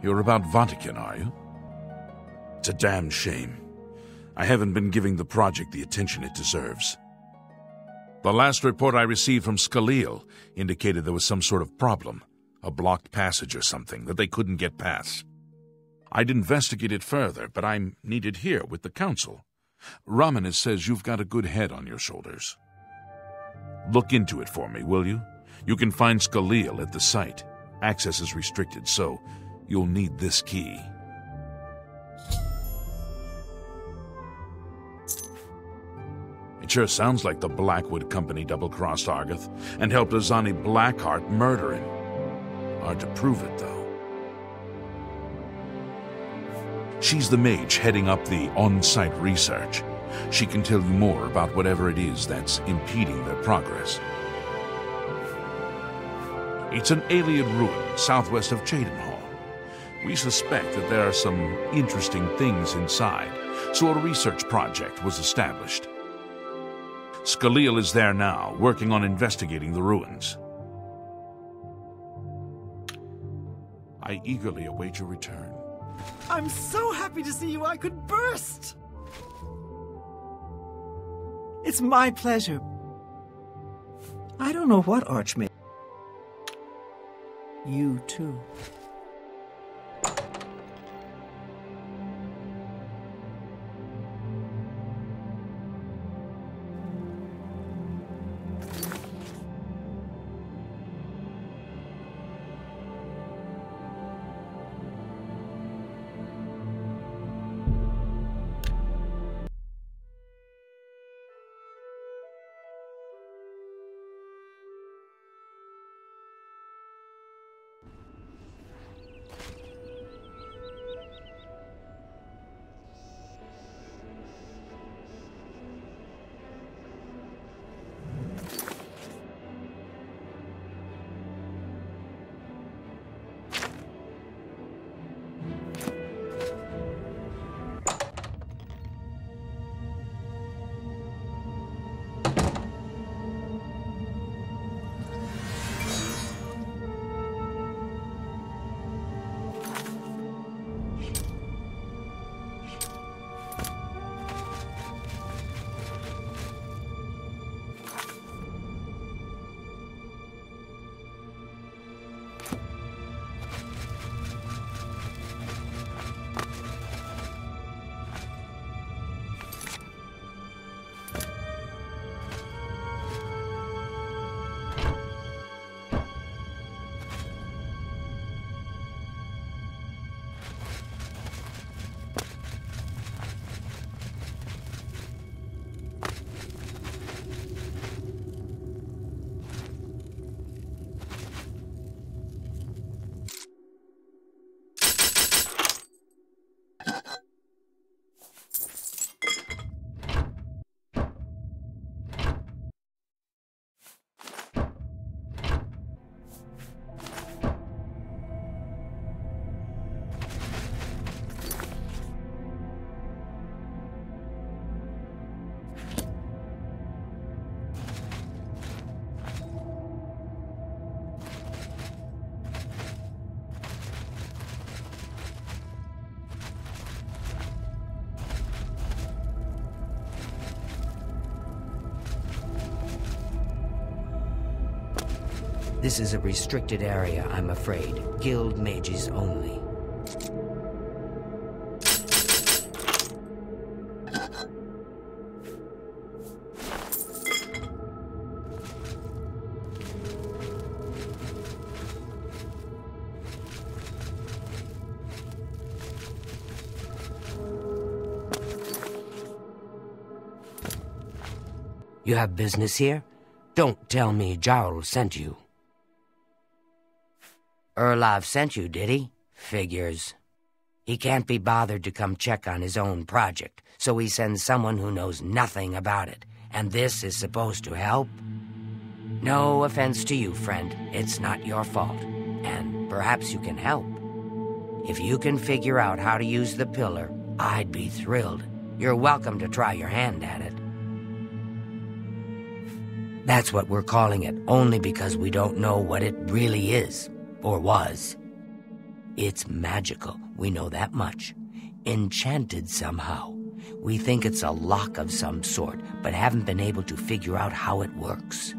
You're about Vahtacen, are you? It's a damn shame. I haven't been giving the project the attention it deserves. The last report I received from Skalil indicated there was some sort of problem, a blocked passage or something that they couldn't get past. I'd investigate it further, but I'm needed here with the council. Ramanis says you've got a good head on your shoulders. Look into it for me, will you? You can find Skalil at the site. Access is restricted, so you'll need this key. It sure sounds like the Blackwood Company double-crossed Argath and helped Azani Blackheart murder him. Hard to prove it, though. She's the mage heading up the on-site research. She can tell you more about whatever it is that's impeding their progress. It's an alien ruin southwest of Cheydinhall. We suspect that there are some interesting things inside, so a research project was established. Skalil is there now, working on investigating the ruins. I eagerly await your return. I'm so happy to see you I could burst! It's my pleasure. I don't know what Archmage... You too. This is a restricted area, I'm afraid. Guild mages only. You have business here? Don't tell me Jarl sent you. Erlav sent you, did he? Figures. He can't be bothered to come check on his own project, so he sends someone who knows nothing about it. And this is supposed to help? No offense to you, friend. It's not your fault. And perhaps you can help. If you can figure out how to use the pillar, I'd be thrilled. You're welcome to try your hand at it. That's what we're calling it, only because we don't know what it really is. Or was. It's magical, we know that much. Enchanted somehow. We think it's a lock of some sort, but haven't been able to figure out how it works.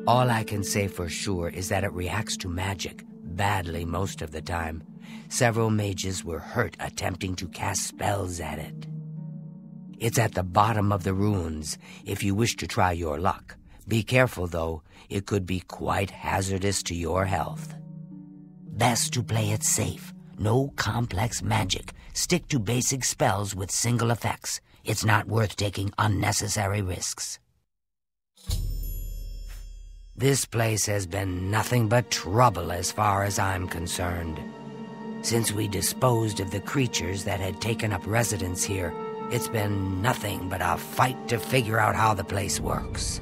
All I can say for sure is that it reacts to magic, badly most of the time. Several mages were hurt attempting to cast spells at it. It's at the bottom of the ruins, if you wish to try your luck. Be careful, though. It could be quite hazardous to your health. Best to play it safe. No complex magic. Stick to basic spells with single effects. It's not worth taking unnecessary risks. This place has been nothing but trouble as far as I'm concerned. Since we disposed of the creatures that had taken up residence here, it's been nothing but a fight to figure out how the place works.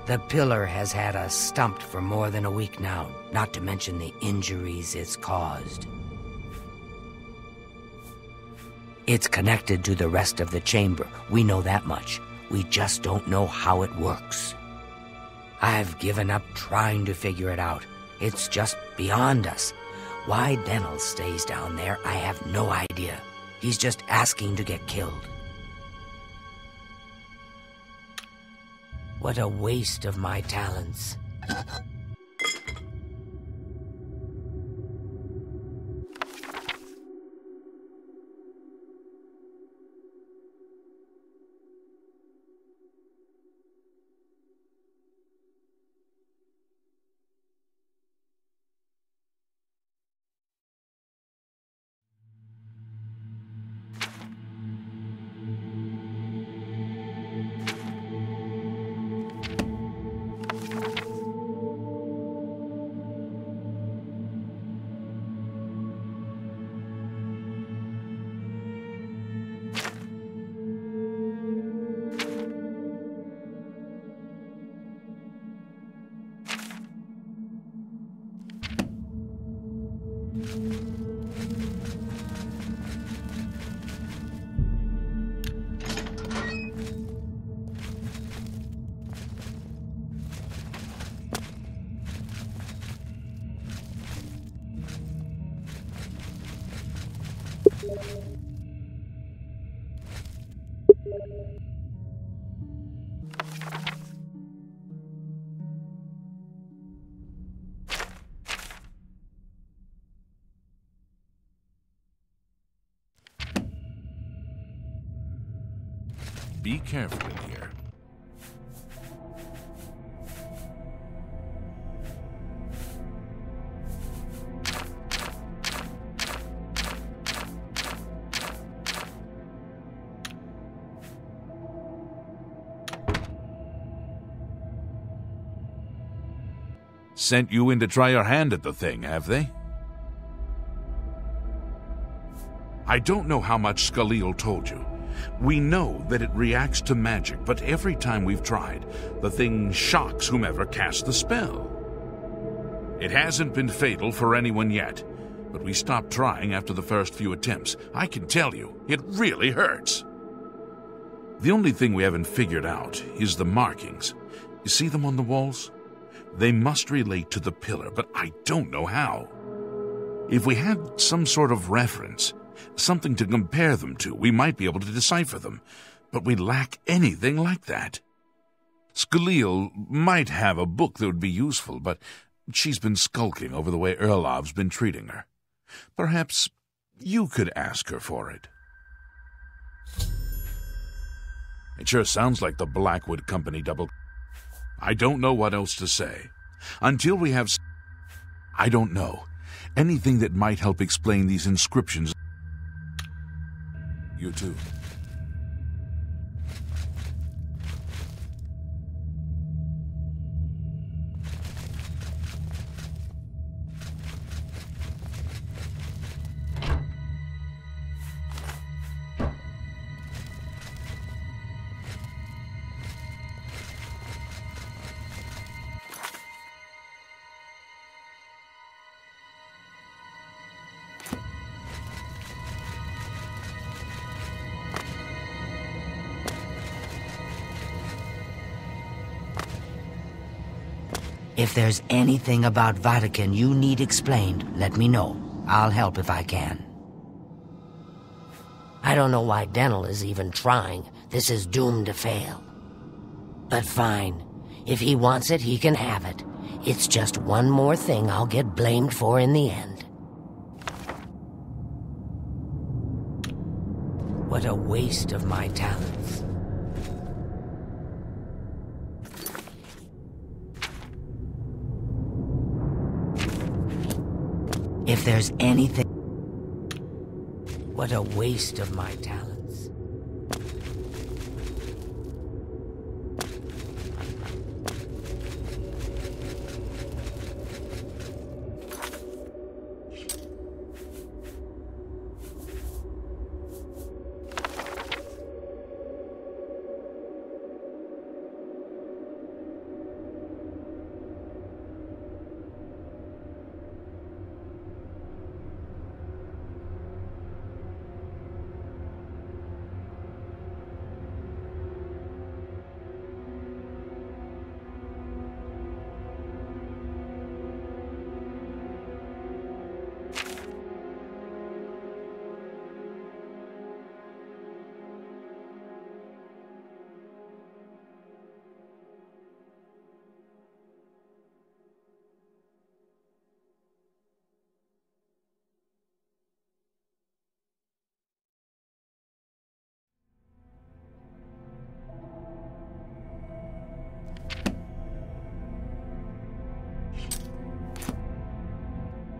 The pillar has had us stumped for more than a week now, not to mention the injuries it's caused. It's connected to the rest of the chamber. We know that much. We just don't know how it works. I've given up trying to figure it out. It's just beyond us. Why Denel stays down there, I have no idea. He's just asking to get killed. What a waste of my talents. Be careful in here. Sent you in to try your hand at the thing, have they? I don't know how much Scaleel told you. We know that it reacts to magic, but every time we've tried, the thing shocks whomever cast the spell. It hasn't been fatal for anyone yet, but we stopped trying after the first few attempts. I can tell you, it really hurts. The only thing we haven't figured out is the markings. You see them on the walls? They must relate to the pillar, but I don't know how. If we had some sort of reference, something to compare them to, we might be able to decipher them, but we lack anything like that. Scaleel might have a book that would be useful, but she's been skulking over the way Erlov's been treating her. Perhaps you could ask her for it. It sure sounds like the Blackwood Company double. I don't know what else to say. Until we have... I don't know. Anything that might help explain these inscriptions. You too. If there's anything about Vahtacen you need explained, let me know. I'll help if I can. I don't know why Dental is even trying. This is doomed to fail. But fine. If he wants it, he can have it. It's just one more thing I'll get blamed for in the end. What a waste of my talents. If there's anything... What a waste of my talents.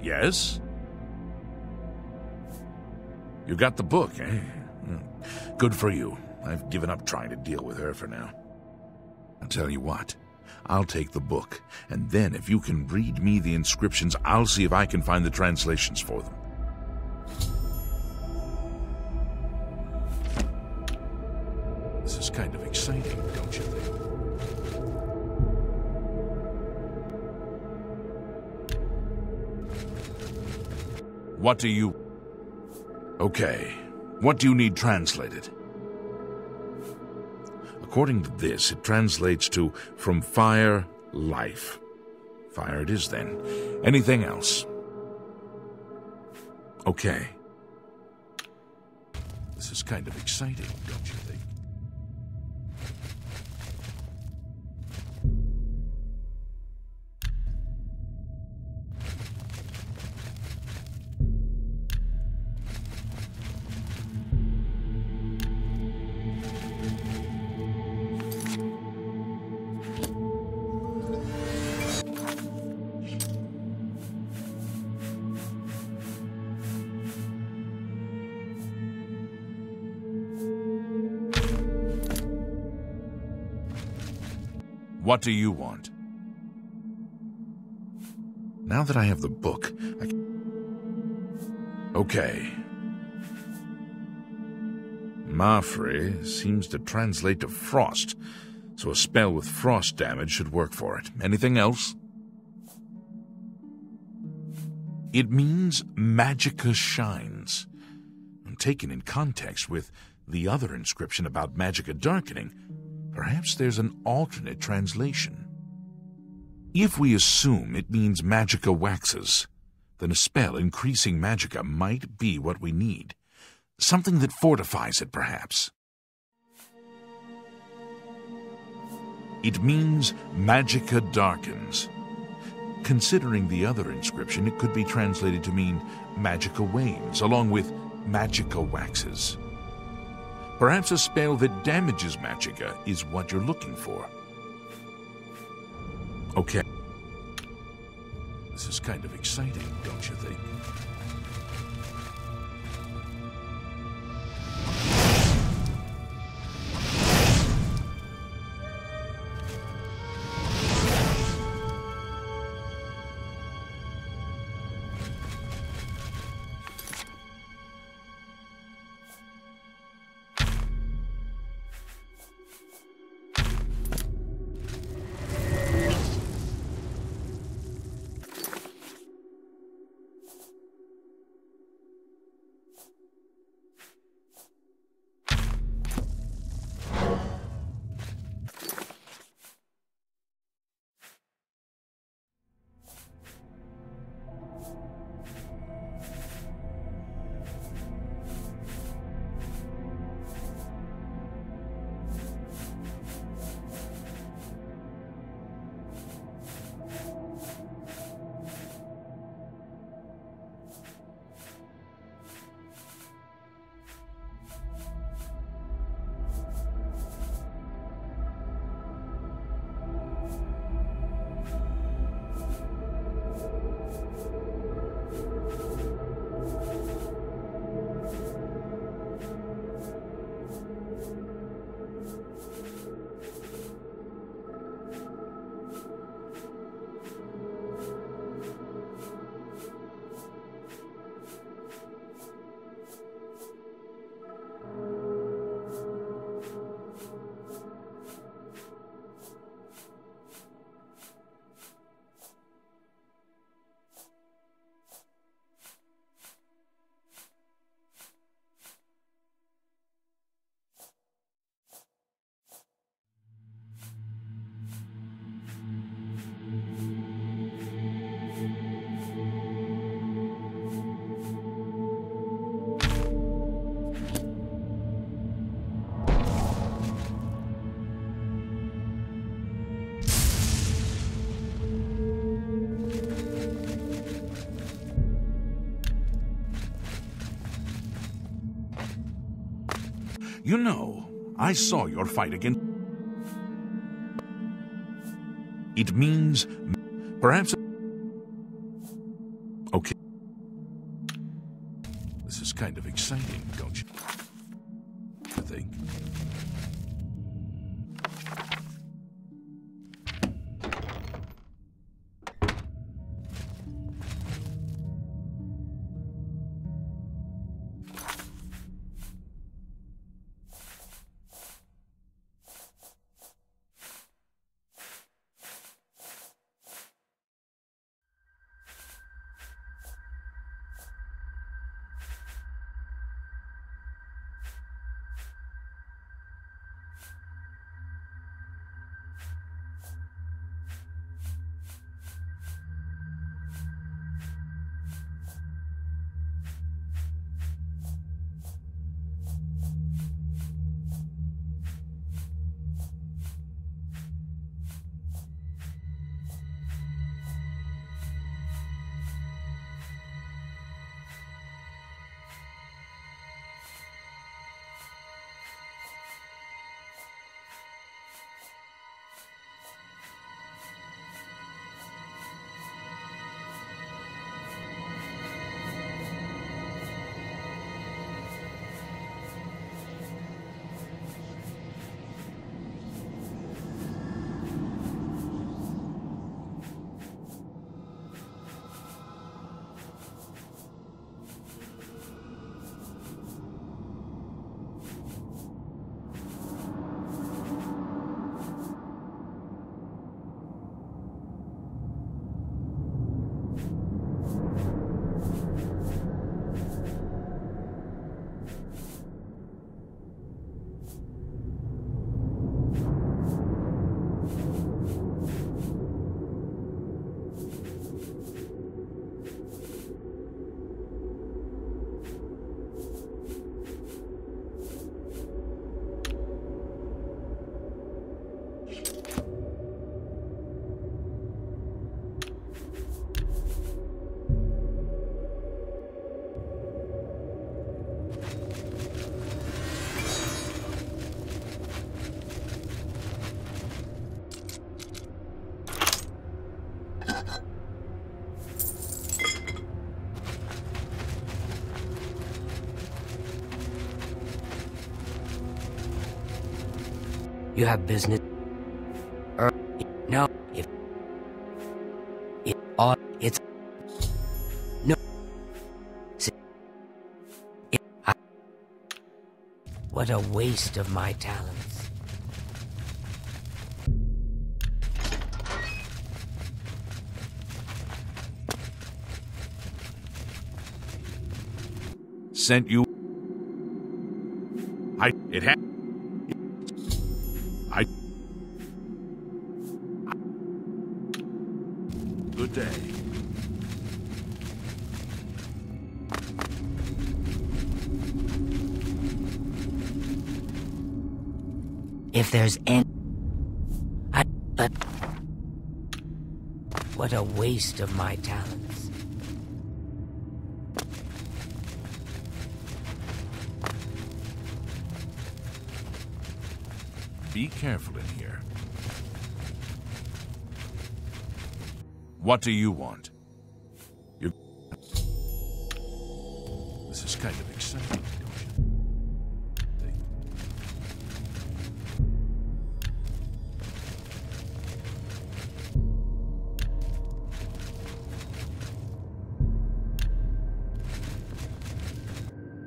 Yes? You got the book, eh? Good for you. I've given up trying to deal with her for now. I'll tell you what. I'll take the book, and then if you can read me the inscriptions, I'll see if I can find the translations for them. This is kind of exciting, don't you think? What do you... Okay. What do you need translated? According to this, it translates to from fire, life. Fire it is, then. Anything else? Okay. This is kind of exciting, don't you think? What do you want? Now that I have the book, Okay. Mafre seems to translate to frost, so a spell with frost damage should work for it. Anything else? It means Magicka shines. And taken in context with the other inscription about Magicka darkening, perhaps there's an alternate translation. If we assume it means Magicka waxes, then a spell increasing Magicka might be what we need. Something that fortifies it, perhaps. It means Magicka darkens. Considering the other inscription, it could be translated to mean Magicka wanes, along with Magicka waxes. Perhaps a spell that damages Magicka is what you're looking for. Okay. This is kind of exciting, don't you think? You know, I saw your fight against... It means... Perhaps... Okay. This is kind of exciting, don't you think? You have business? No. If all it's no. See, what a waste of my talents. Sent you. It had. Good day. If there's any... but... What a waste of my talents. Be careful in here. What do you want? This is kind of exciting, don't you think?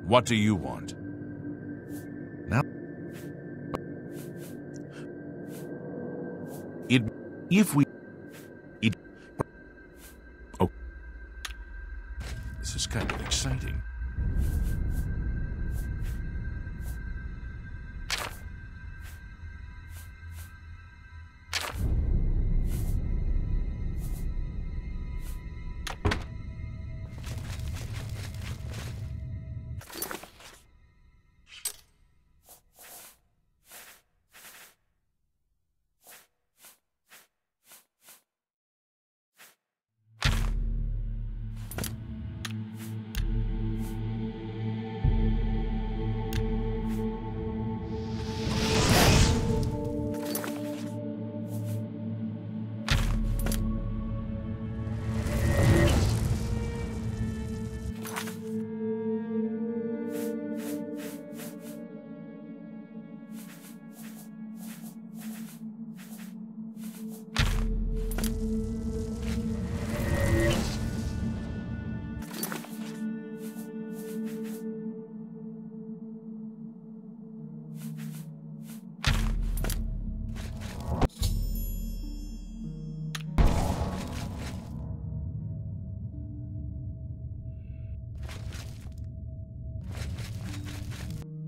What do you want? Now? If we... This is kind of exciting.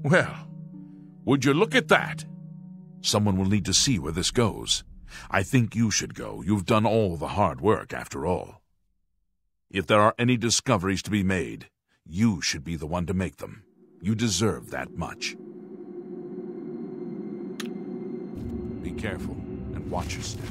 Well, would you look at that? Someone will need to see where this goes. I think you should go. You've done all the hard work, after all. If there are any discoveries to be made, you should be the one to make them. You deserve that much. Be careful and watch your step.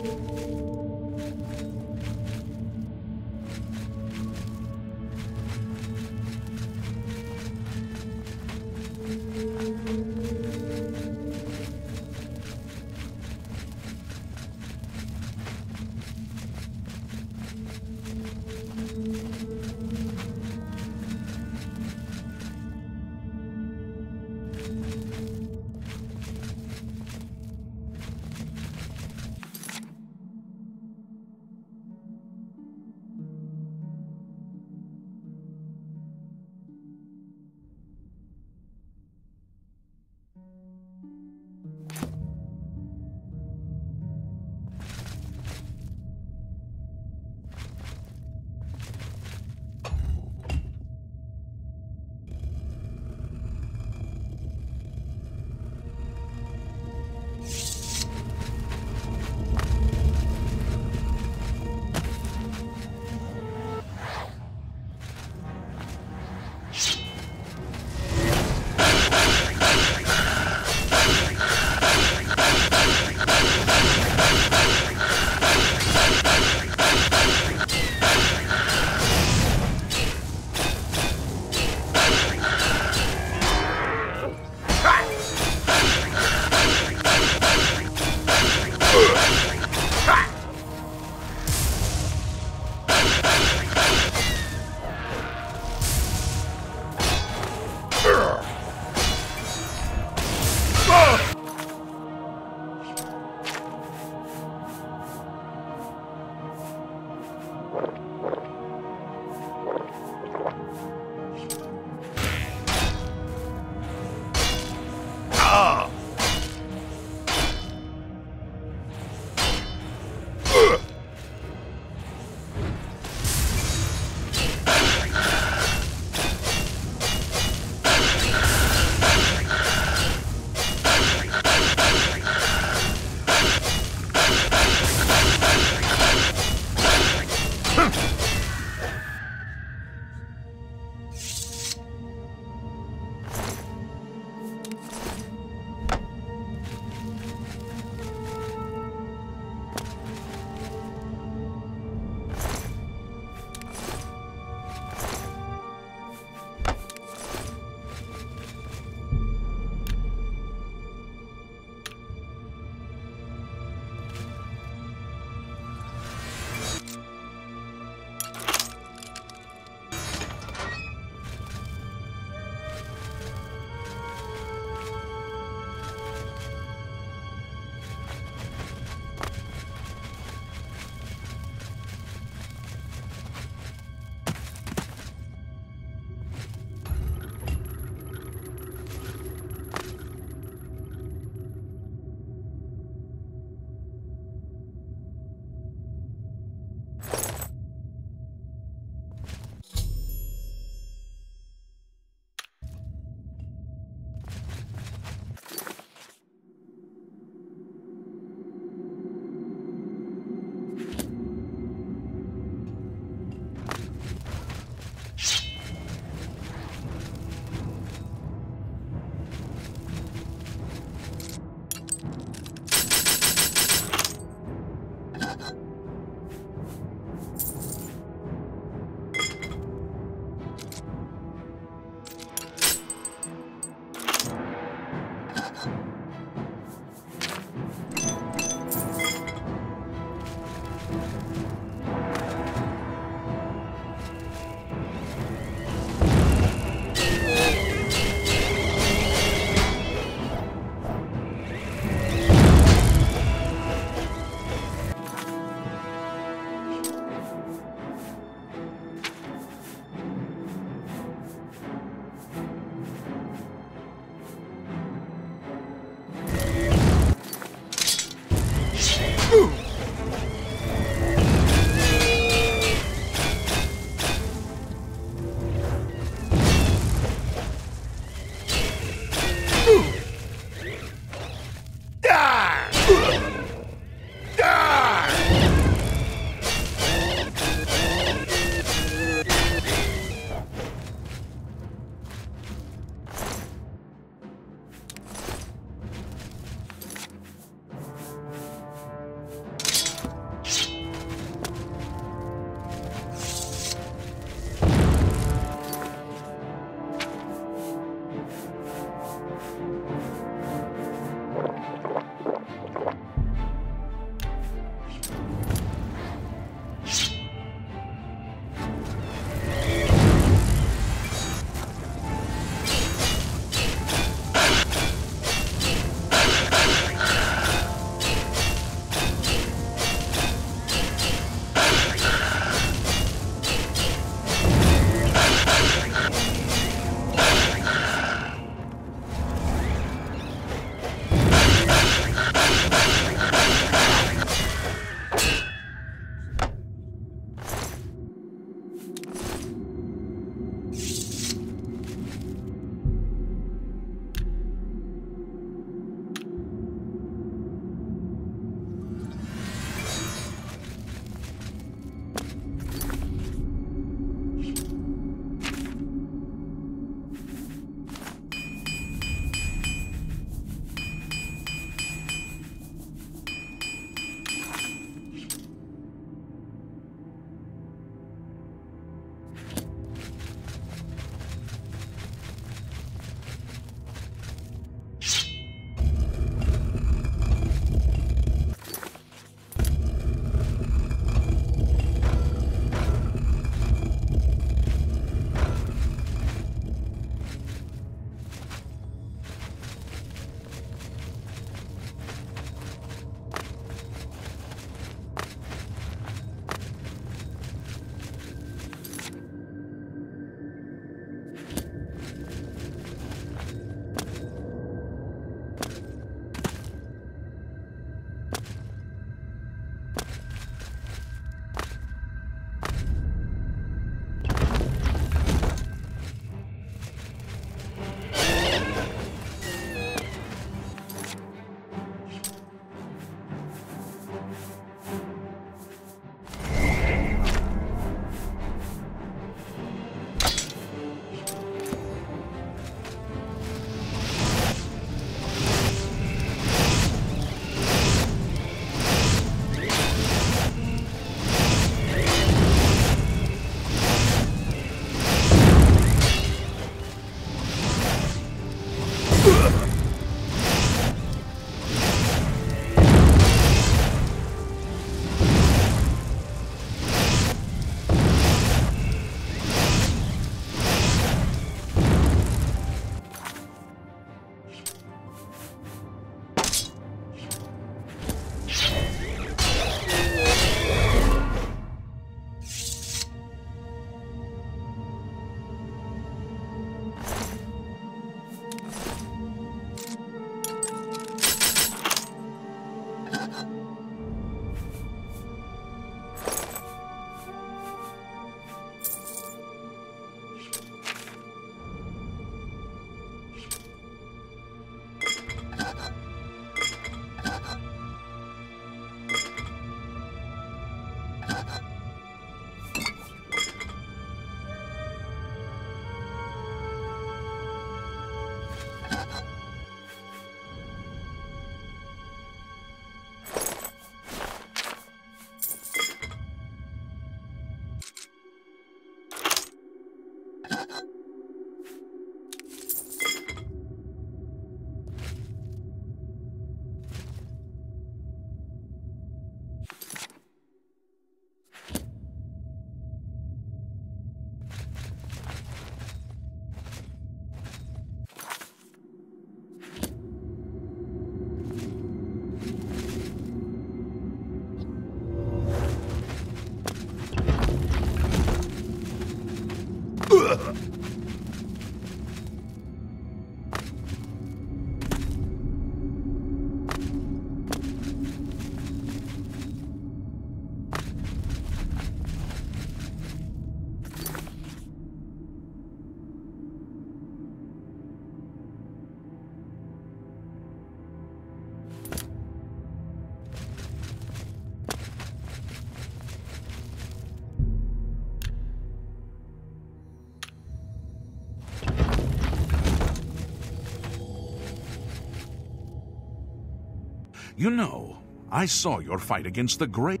You know, I saw your fight against the Great.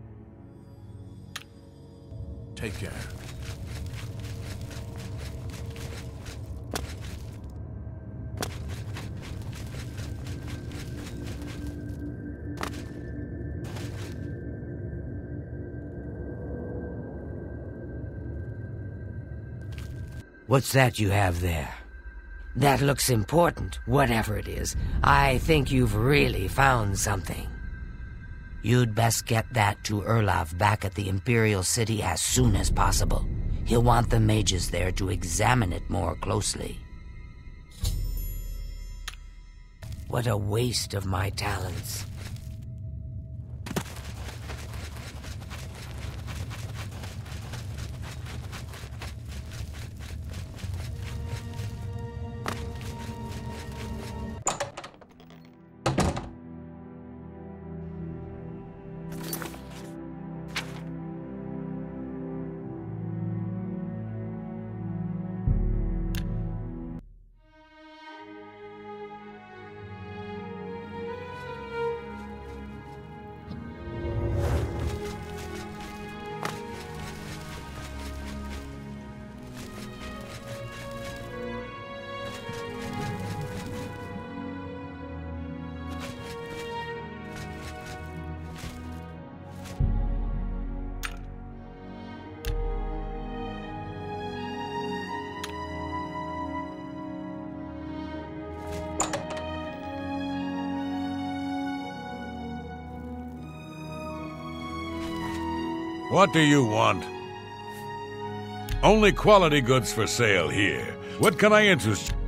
Take care. What's that you have there? That looks important, whatever it is. I think you've really found something. You'd best get that to Erlaf back at the Imperial City as soon as possible. He'll want the mages there to examine it more closely. What a waste of my talents. What do you want? Only quality goods for sale here. What can I interest you?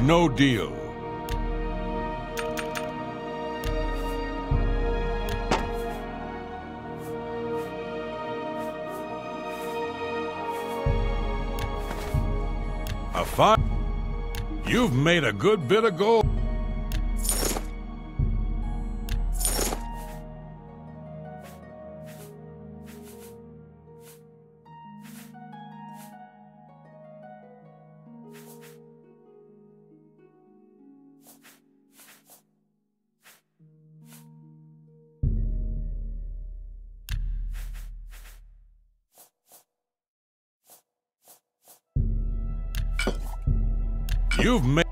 No deal. A fine. You've made a good bit of gold. You've made...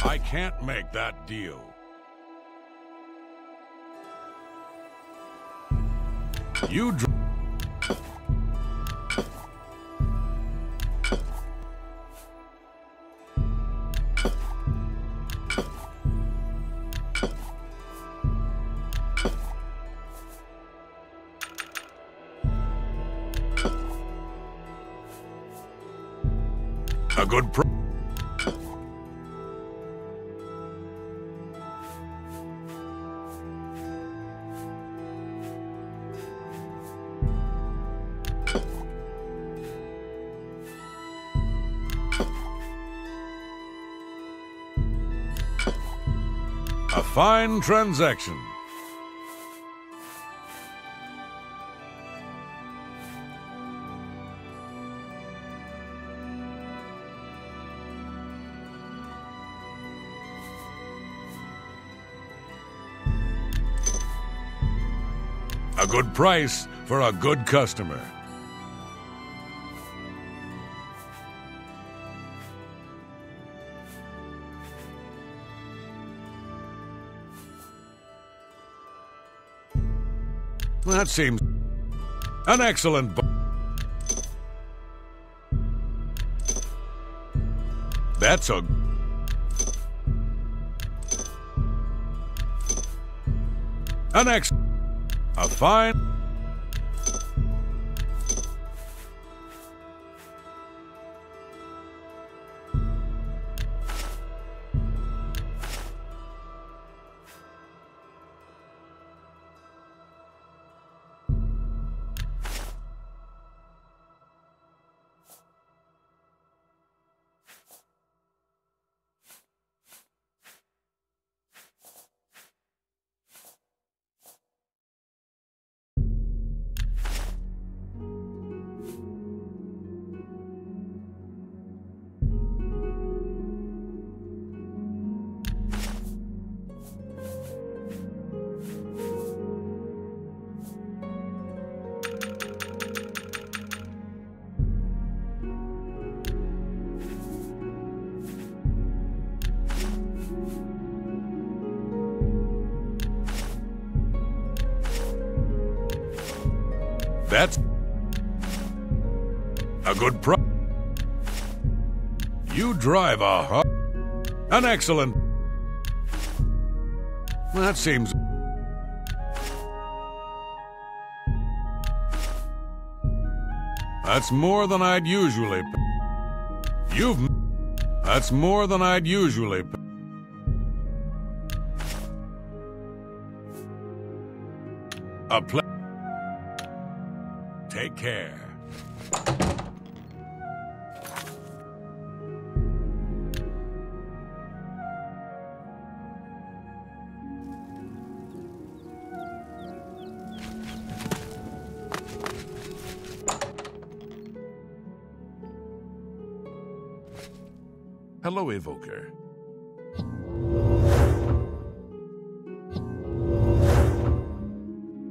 I can't make that deal. You a good price. A fine transaction. A good price for a good customer. That seems an excellent That's a a fine That's a good You drive an excellent... That seems... That's more than I'd usually... That's more than I'd usually... Take care. Hello, Evoker.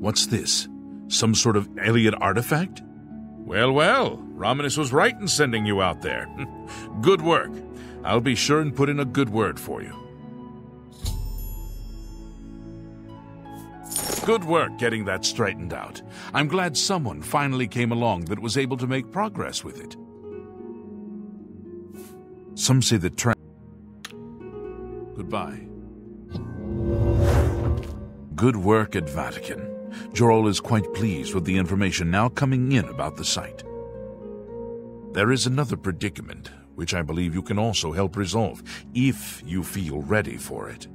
What's this? Some sort of alien artifact? Well, well, Romanus was right in sending you out there. Good work. I'll be sure and put in a good word for you. Good work getting that straightened out. I'm glad someone finally came along that was able to make progress with it. Some say that Goodbye. Good work at Vahtacen. Jorol is quite pleased with the information now coming in about the site. There is another predicament, which I believe you can also help resolve, if you feel ready for it.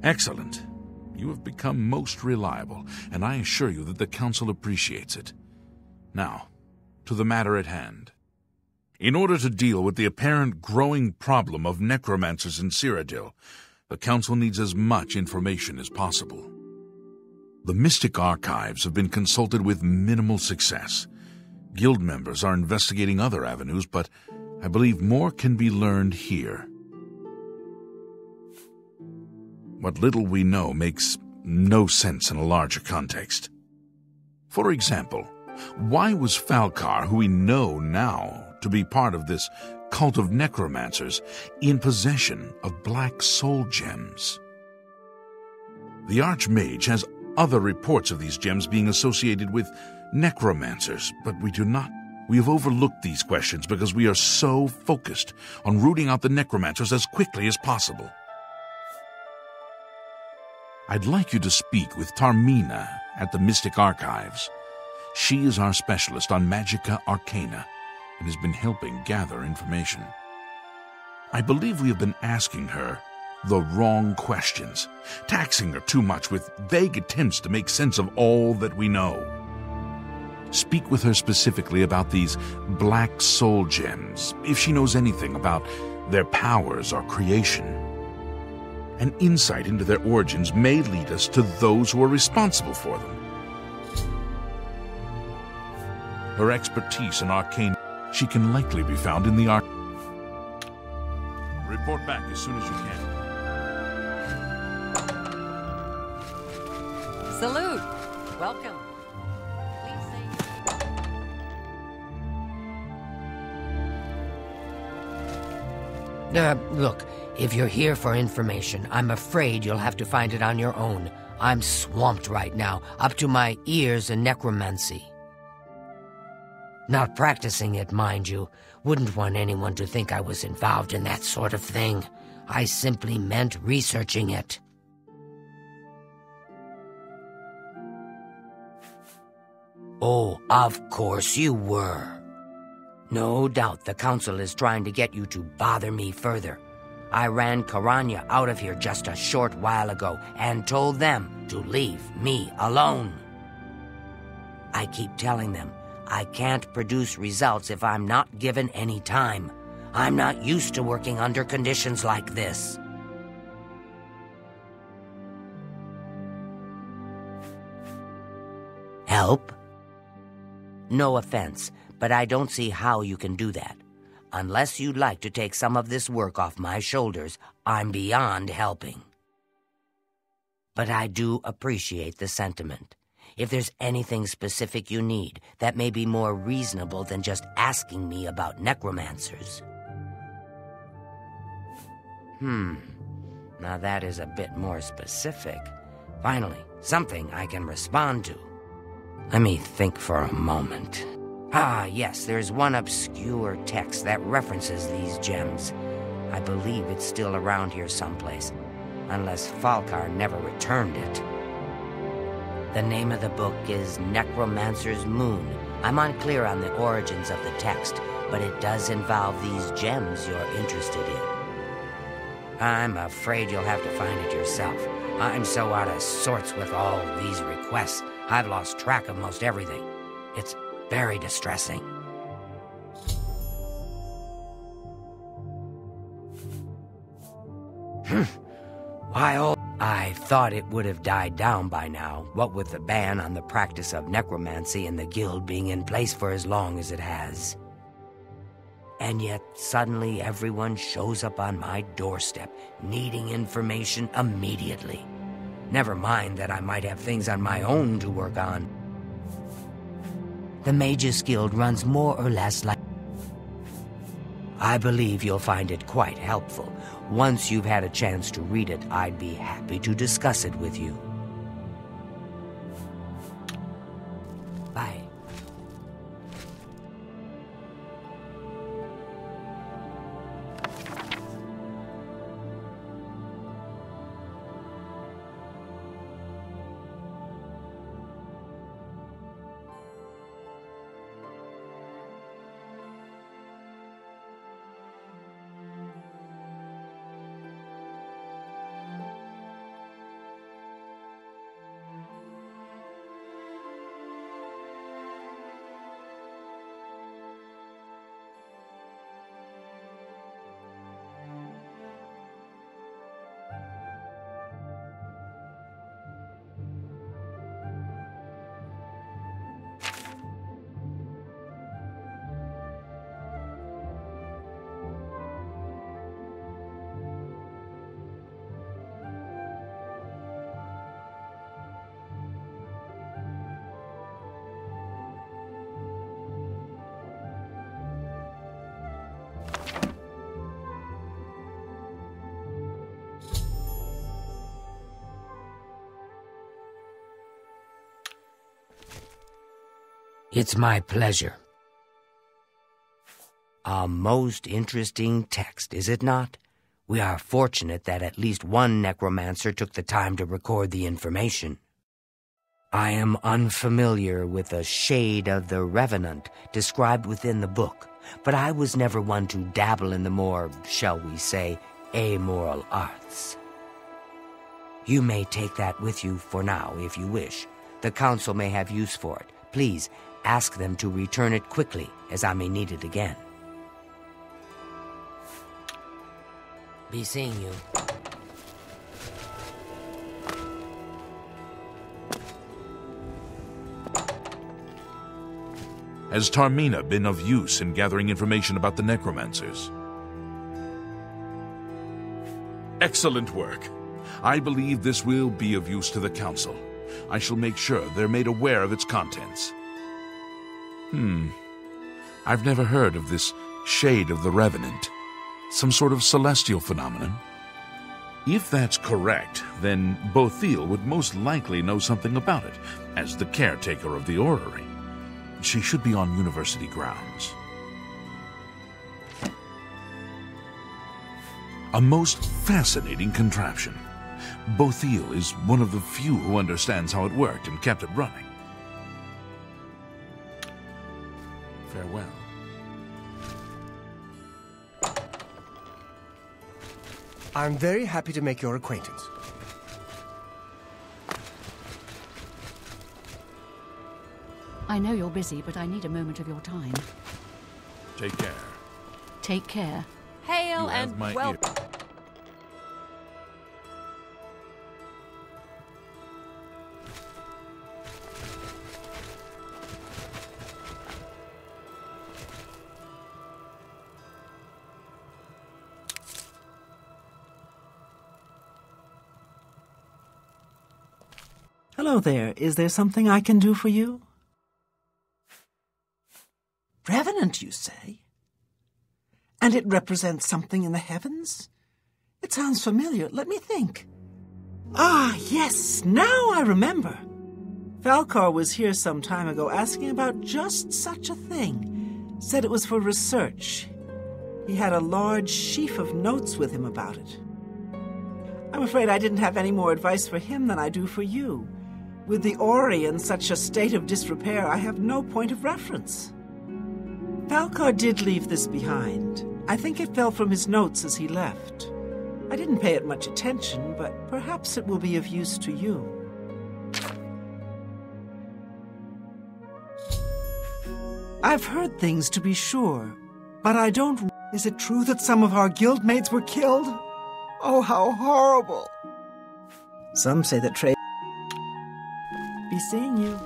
Excellent. You have become most reliable, and I assure you that the Council appreciates it. Now, to the matter at hand. In order to deal with the apparent growing problem of necromancers in Cyrodiil, the Council needs as much information as possible. The Mystic Archives have been consulted with minimal success. Guild members are investigating other avenues, but I believe more can be learned here. What little we know makes no sense in a larger context. For example, why was Falcar, who we know now to be part of this cult of necromancers, in possession of black soul gems? The Archmage has other reports of these gems being associated with necromancers, but we have overlooked these questions because we are so focused on rooting out the necromancers as quickly as possible. I'd like you to speak with Tarmina at the Mystic Archives. She is our specialist on Magica Arcana and has been helping gather information. I believe we have been asking her the wrong questions, taxing her too much with vague attempts to make sense of all that we know. Speak with her specifically about these black soul gems, if she knows anything about their powers or creation. An insight into their origins may lead us to those who are responsible for them. Her expertise in arcane, she can likely be found in the Report back as soon as you can. Salute! Welcome. Please say... Look, if you're here for information, I'm afraid you'll have to find it on your own. I'm swamped right now, up to my ears in necromancy. Not practicing it, mind you. Wouldn't want anyone to think I was involved in that sort of thing. I simply meant researching it. Oh, of course you were. No doubt the Council is trying to get you to bother me further. I ran Karanya out of here just a short while ago and told them to leave me alone. I keep telling them I can't produce results if I'm not given any time. I'm not used to working under conditions like this. Help? No offense, but I don't see how you can do that. Unless you'd like to take some of this work off my shoulders, I'm beyond helping. But I do appreciate the sentiment. If there's anything specific you need, that may be more reasonable than just asking me about necromancers. Now that is a bit more specific. Finally, something I can respond to. Let me think for a moment. Ah, yes, there's one obscure text that references these gems. I believe it's still around here someplace, unless Falkar never returned it. The name of the book is Necromancer's Moon. I'm unclear on the origins of the text, but it does involve these gems you're interested in. I'm afraid you'll have to find it yourself. I'm so out of sorts with all these requests, I've lost track of most everything. It's very distressing. I thought it would have died down by now, what with the ban on the practice of necromancy and the guild being in place for as long as it has. And yet, suddenly everyone shows up on my doorstep, needing information immediately. Never mind that I might have things on my own to work on. The Mages Guild runs more or less like... I believe you'll find it quite helpful. Once you've had a chance to read it, I'd be happy to discuss it with you. Bye. It's my pleasure. A most interesting text, is it not? We are fortunate that at least one necromancer took the time to record the information. I am unfamiliar with the shade of the Revenant described within the book, but I was never one to dabble in the more, shall we say, amoral arts. You may take that with you for now, if you wish. The Council may have use for it. Please, ask them to return it quickly, as I may need it again. Be seeing you. Has Tarmina been of use in gathering information about the Necromancers? Excellent work. I believe this will be of use to the Council. I shall make sure they're made aware of its contents. I've never heard of this shade of the Revenant. Some sort of celestial phenomenon? If that's correct, then Bothil would most likely know something about it, as the caretaker of the orrery. She should be on university grounds. A most fascinating contraption. Bothil is one of the few who understands how it worked and kept it running. Farewell. I'm very happy to make your acquaintance. I know you're busy, but I need a moment of your time. Take care. Take care. Hail You have and my welcome. ear. Hello there. Is there something I can do for you? Revenant, you say? And it represents something in the heavens? It sounds familiar. Let me think. Ah, yes, now I remember. Falcar was here some time ago asking about just such a thing. Said it was for research. He had a large sheaf of notes with him about it. I'm afraid I didn't have any more advice for him than I do for you. With the Ori in such a state of disrepair, I have no point of reference. Falcar did leave this behind. I think it fell from his notes as he left. I didn't pay it much attention, but perhaps it will be of use to you. I've heard things, to be sure, but I don't... Is it true that some of our guildmates were killed? Oh, how horrible! Some say that Trey... Be seeing you.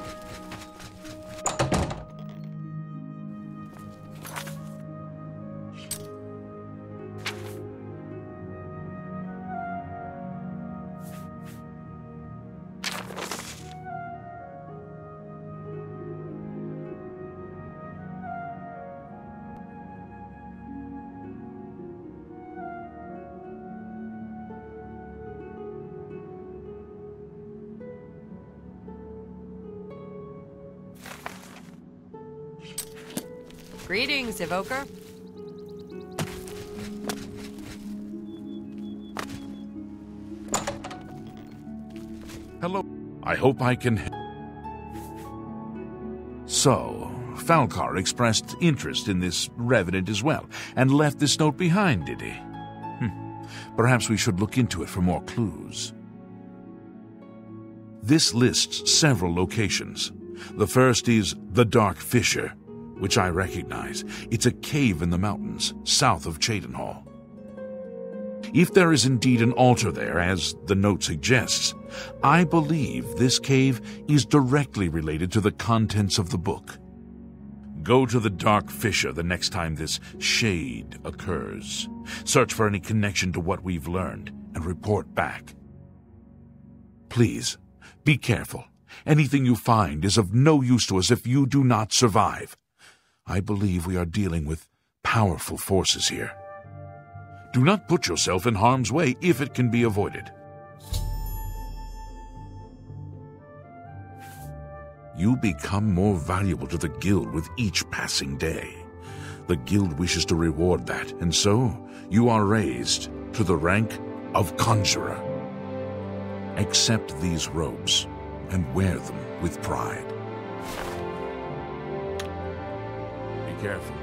Greetings, Evoker. Hello. I hope I can... So, Falcar expressed interest in this revenant as well, and left this note behind, did he? Perhaps we should look into it for more clues. This lists several locations. The first is the Dark Fissure, which I recognize. It's a cave in the mountains, south of Cheydinhal. If there is indeed an altar there, as the note suggests, I believe this cave is directly related to the contents of the book. Go to the Dark Fissure the next time this shade occurs. Search for any connection to what we've learned, and report back. Please, be careful. Anything you find is of no use to us if you do not survive. I believe we are dealing with powerful forces here. Do not put yourself in harm's way if it can be avoided. You become more valuable to the guild with each passing day. The guild wishes to reward that, and so you are raised to the rank of conjurer. Accept these robes and wear them with pride. Be careful.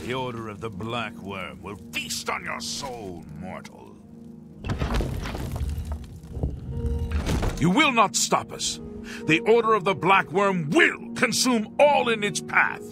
The Order of the Black Worm will feast on your soul, mortal. You will not stop us. The Order of the Black Worm will consume all in its path.